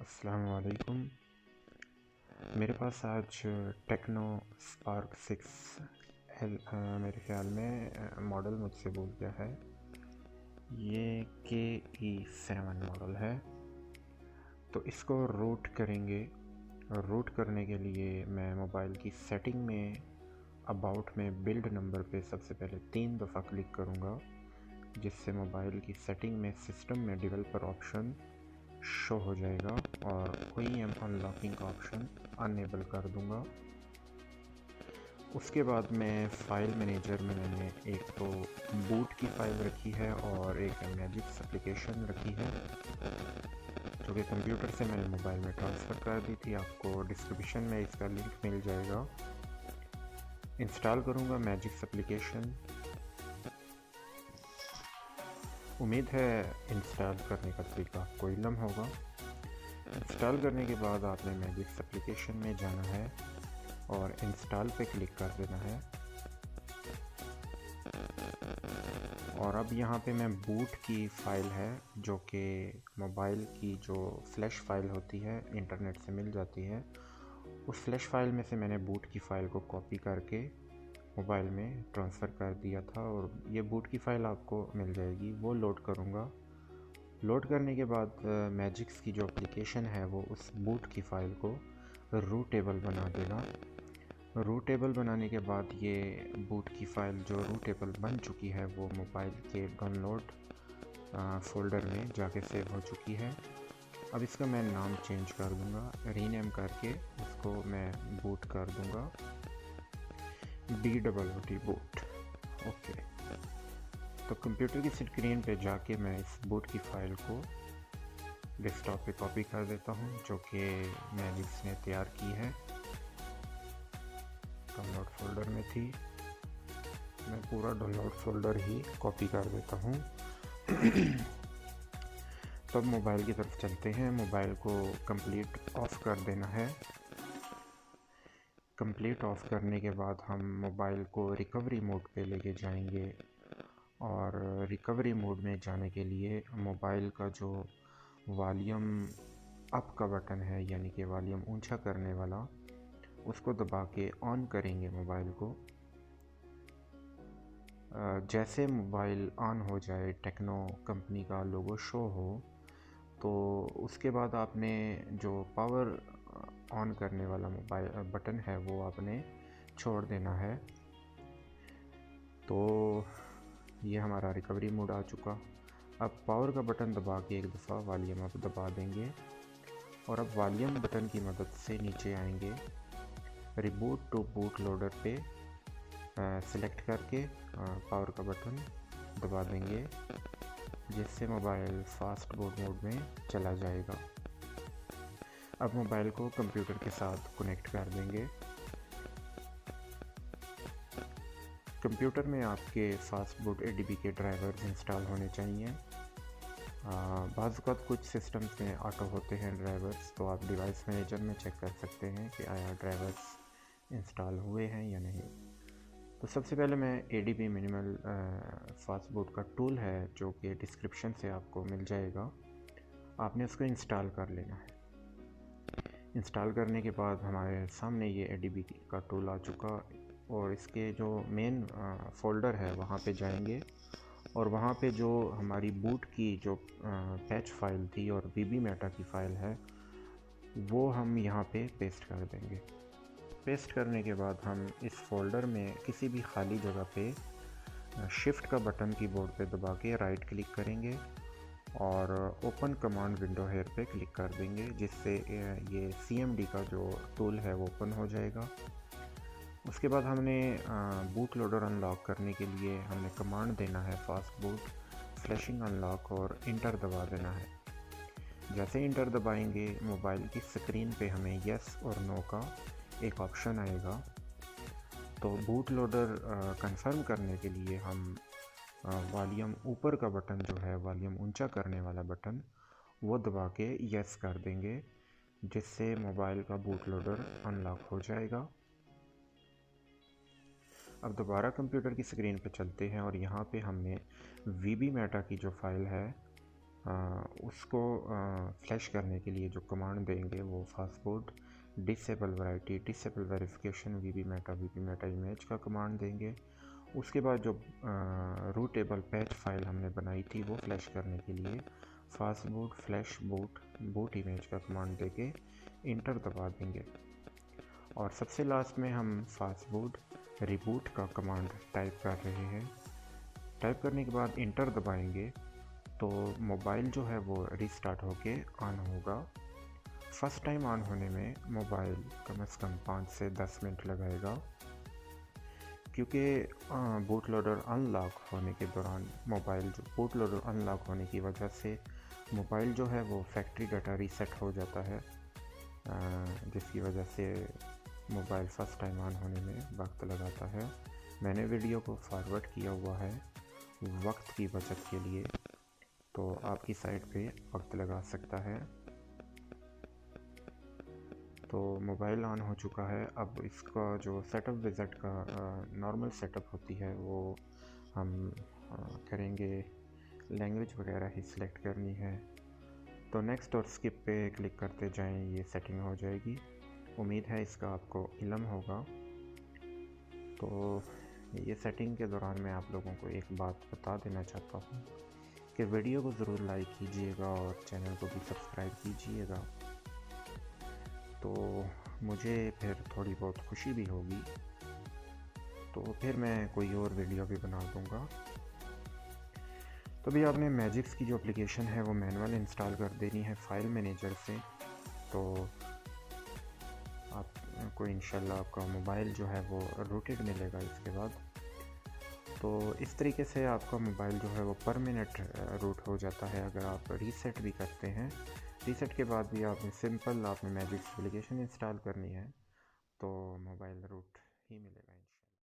अस्सलाम वालेकुम। मेरे पास आज टेक्नो स्पार्क 6 मेरे ख्याल में मॉडल मुझसे भूल गया है। ये KE7 मॉडल है। तो इसको रूट करेंगे। रूट करने के लिए मैं मोबाइल की सेटिंग में अबाउट में बिल्ड नंबर पे सबसे पहले 3 दफ़ा क्लिक करूँगा, जिससे मोबाइल की सेटिंग में सिस्टम में डेवलपर ऑप्शन शो हो जाएगा और OEM अनलॉकिंग का ऑप्शन अनेबल कर दूंगा। उसके बाद मैं फ़ाइल मैनेजर में मैंने एक तो बूट की फ़ाइल रखी है और एक मैजिक्स एप्लीकेशन रखी है, जो कि कंप्यूटर से मैंने मोबाइल में ट्रांसफ़र कर दी थी। आपको डिस्क्रिप्शन में इसका लिंक मिल जाएगा। इंस्टॉल करूँगा मैजिक्स एप्लीकेशन। उम्मीद है इंस्टॉल करने का तरीका आपको इल्म होगा। इंस्टॉल करने के बाद आपने मैजिक्स एप्लीकेशन में जाना है और इंस्टॉल पे क्लिक कर देना है। और अब यहाँ पे मैं बूट की फ़ाइल है, जो कि मोबाइल की जो फ्लैश फ़ाइल होती है इंटरनेट से मिल जाती है, उस फ्लैश फ़ाइल में से मैंने बूट की फ़ाइल को कॉपी करके मोबाइल में ट्रांसफ़र कर दिया था और ये बूट की फ़ाइल आपको मिल जाएगी। वो लोड करूँगा। लोड करने के बाद मैजिक्स की जो एप्लीकेशन है वो उस बूट की फ़ाइल को रूटेबल बना देगा। रूटेबल बनाने के बाद ये बूट की फ़ाइल जो रूटेबल बन चुकी है वो मोबाइल के डाउनलोड फ़ोल्डर में जाके सेव हो चुकी है। अब इसका मैं नाम चेंज कर दूंगा, रीनेम करके उसको मैं बूट कर दूंगा, BOOT बूट। ओके। तो कंप्यूटर की स्क्रीन पे जाके मैं इस बूट की फ़ाइल को डेस्कटॉप पे कॉपी कर देता हूँ, जो कि मैजिक्स ने तैयार की है। डाउनलोड फ़ोल्डर में थी, मैं पूरा डाउनलोड फ़ोल्डर ही कॉपी कर देता हूँ। तब मोबाइल की तरफ चलते हैं। मोबाइल को कंप्लीट ऑफ़ कर देना है। कंप्लीट ऑफ़ करने के बाद हम मोबाइल को रिकवरी मोड पे लेके जाएंगे और रिकवरी मोड में जाने के लिए मोबाइल का जो वॉल्यूम अप का बटन है, यानी कि वॉल्यूम ऊंचा करने वाला, उसको दबा के ऑन करेंगे मोबाइल को। जैसे मोबाइल ऑन हो जाए, टेक्नो कंपनी का लोगो शो हो, तो उसके बाद आपने जो पावर ऑन करने वाला मोबाइल बटन है वो आपने छोड़ देना है। तो ये हमारा रिकवरी मोड आ चुका। अब पावर का बटन दबा के एक दफ़ा वॉल्यूम अप दबा देंगे और अब वॉल्यूम बटन की मदद से नीचे आएंगे। रिबूट टू बूट लोडर पे सिलेक्ट करके पावर का बटन दबा देंगे, जिससे मोबाइल फास्ट बूट मोड में चला जाएगा। अब मोबाइल को कंप्यूटर के साथ कनेक्ट कर देंगे। कंप्यूटर में आपके फास्ट बूट ADB के ड्राइवर्स इंस्टॉल होने चाहिए। बाज़ वक़्त कुछ सिस्टम्स में ऑटो होते हैं ड्राइवर्स, तो आप डिवाइस मैनेजर में चेक कर सकते हैं कि आया ड्राइवर्स इंस्टॉल हुए हैं या नहीं। तो सबसे पहले मैं ADB मिनिमल फास्ट बूट का टूल है, जो कि डिस्क्रिप्शन से आपको मिल जाएगा, आपने उसको इंस्टॉल कर लेना है। इंस्टॉल करने के बाद हमारे सामने ये ADB का टूल आ चुका और इसके जो मेन फ़ोल्डर है वहाँ पे जाएंगे और वहाँ पे जो हमारी बूट की जो पैच फाइल थी और BB मेटा की फ़ाइल है वो हम यहाँ पे पेस्ट कर देंगे। पेस्ट करने के बाद हम इस फ़ोल्डर में किसी भी खाली जगह पे शिफ्ट का बटन कीबोर्ड पे दबा के राइट क्लिक करेंगे और ओपन कमांड विंडो हेयर पे क्लिक कर देंगे, जिससे ये CMD का जो टूल है वो ओपन हो जाएगा। उसके बाद हमने बूट लोडर अनलॉक करने के लिए हमने कमांड देना है फास्ट बूट फ्लैशिंग अनलॉक और इंटर दबा देना है। जैसे इंटर दबाएंगे मोबाइल की स्क्रीन पे हमें येस और नो का एक ऑप्शन आएगा। तो बूट लोडर कंफर्म करने के लिए हम वॉल्यूम ऊपर का बटन जो है, वॉल्यूम ऊंचा करने वाला बटन, वो दबा के येस कर देंगे, जिससे मोबाइल का बूट लोडर अनलॉक हो जाएगा। अब दोबारा कंप्यूटर की स्क्रीन पर चलते हैं और यहाँ पे हमने BB मेटा की जो फ़ाइल है उसको फ्लैश करने के लिए जो कमांड देंगे वो fastboot disable verity disable verification V meta image का कमांड देंगे। उसके बाद जो रूटेबल पैच फाइल हमने बनाई थी वो फ्लैश करने के लिए फास्टबूट फ्लैश बूट इमेज का कमांड देके इंटर दबा देंगे। और सबसे लास्ट में हम फास्टबूट रिबूट का कमांड टाइप कर रहे हैं। टाइप करने के बाद इंटर दबाएंगे तो मोबाइल जो है वो रीस्टार्ट होके ऑन होगा। फर्स्ट टाइम ऑन होने में मोबाइल कम से कम 5 से 10 मिनट लगाएगा, क्योंकि बूट लोडर अनलॉक होने के दौरान मोबाइल जो बूट लोडर अनलॉक होने की वजह से मोबाइल जो है वो फैक्ट्री डाटा रीसेट हो जाता है, जिसकी वजह से मोबाइल फ़र्स्ट टाइम ऑन होने में वक्त लगाता है। मैंने वीडियो को फॉरवर्ड किया हुआ है वक्त की बचत के लिए, तो आपकी साइट पे वक्त लगा सकता है। तो मोबाइल ऑन हो चुका है। अब इसका जो सेटअप विज़िट का नॉर्मल सेटअप होती है वो हम करेंगे। लैंग्वेज वगैरह ही सिलेक्ट करनी है, तो नेक्स्ट और स्किप पे क्लिक करते जाएं, ये सेटिंग हो जाएगी। उम्मीद है इसका आपको इल्म होगा। तो ये सेटिंग के दौरान मैं आप लोगों को एक बात बता देना चाहता हूँ कि वीडियो को ज़रूर लाइक कीजिएगा और चैनल को भी सब्सक्राइब कीजिएगा, तो मुझे फिर थोड़ी बहुत खुशी भी होगी, तो फिर मैं कोई और वीडियो भी बना दूँगा। तो भी आपने मैजिक्स की जो एप्लीकेशन है वो मैनुअल इंस्टॉल कर देनी है फाइल मैनेजर से, तो आपको इंशाल्लाह आपका मोबाइल जो है वो रूटेड मिलेगा इसके बाद। तो इस तरीके से आपका मोबाइल जो है वो परमानेंट रूट हो जाता है अगर आप रीसेट भी करते हैं। रीसेट के बाद भी आपने मैजिक्स एप्लीकेशन इंस्टॉल करनी है तो मोबाइल रूट ही मिलेगा।